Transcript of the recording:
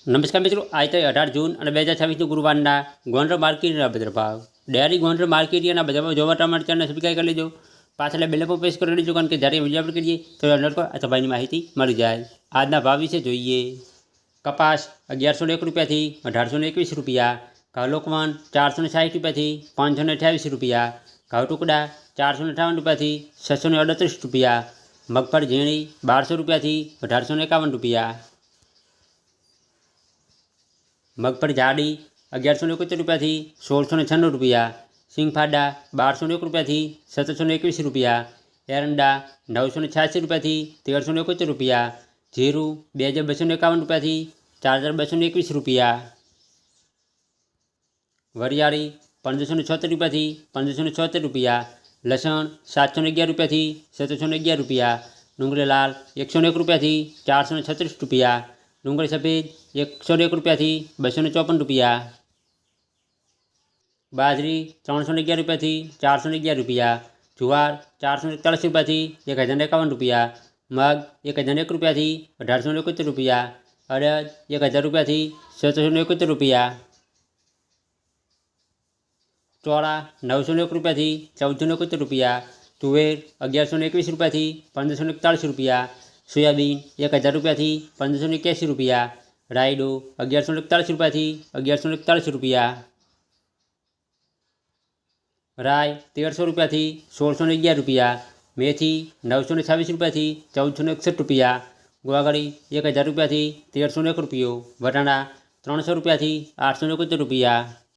નમસ્કાર મિત્રો, આજે 18 જૂન અને 2026 ગુરુવારના ગોંડલ માર્કેટના બજાર ભાવ ડેરી ગોંડલ માર્કેટના બજારમાં જોવા ટમાટર ચેનલ સબસ્ક્રાઈબ કરી લેજો। પાછળ બેલ પર પ્રેસ કરી લેજો, કારણ કે જ્યારે વિડીયો અપલોડ કરીએ તો અલર્ટ પર અથવા ભાઈની માહિતી મળી જાય। આજના ભાવ વિશે જોઈએ। કપાસ 1101 રૂપિયાથી 1821 રૂપિયા, ઘઉં લોકવન 460 રૂપિયાથી 528 રૂપિયા, ઘઉં ટુકડા 458 રૂપિયાથી 638 રૂપિયા, મગફળી ઝીણી 1200 રૂપિયાથી 1851 રૂપિયા, મગફળી જાડી 1171 રૂપિયાથી 1696 રૂપિયા, સિંગફાડા 1201 રૂપિયાથી 1721 રૂપિયા, એરંડા 986 રૂપિયાથી 1371 રૂપિયા, જીરું 2251 રૂપિયાથી 4221 રૂપિયા, વરિયાળી 1576 રૂપિયાથી 1576 રૂપિયા, લસણ 711 રૂપિયાથી 711 રૂપિયા, ડુંગળી લાલ 101 રૂપિયાથી 436 રૂપિયા, ડુંગળી સફેદ 101 રૂપિયાથી 254 રૂપિયા, બાજરી 311 રૂપિયાથી 411 રૂપિયા, જુવાર 441 રૂપિયાથી 1051 રૂપિયા, મગ 1001 રૂપિયાથી 1871 રૂપિયા, અડદ 1000 રૂપિયાથી 771 રૂપિયા, ચોળા 901 રૂપિયાથી 1471 રૂપિયા, તુવેર 1121 રૂપિયાથી 1541 રૂપિયા, સોયાબીન 1000 રૂપિયાથી 1581 રૂપિયા, રાયડો 1141 રૂપિયાથી 1141 રૂપિયા, રાય 1300 રૂપિયાથી 1611 રૂપિયા, મેથી 926 રૂપિયાથી 1461 રૂપિયા, ગુવાગળી 1000 રૂપિયાથી 1301 રૂપિયો, વટાણા 300 રૂપિયાથી 871 રૂપિયા।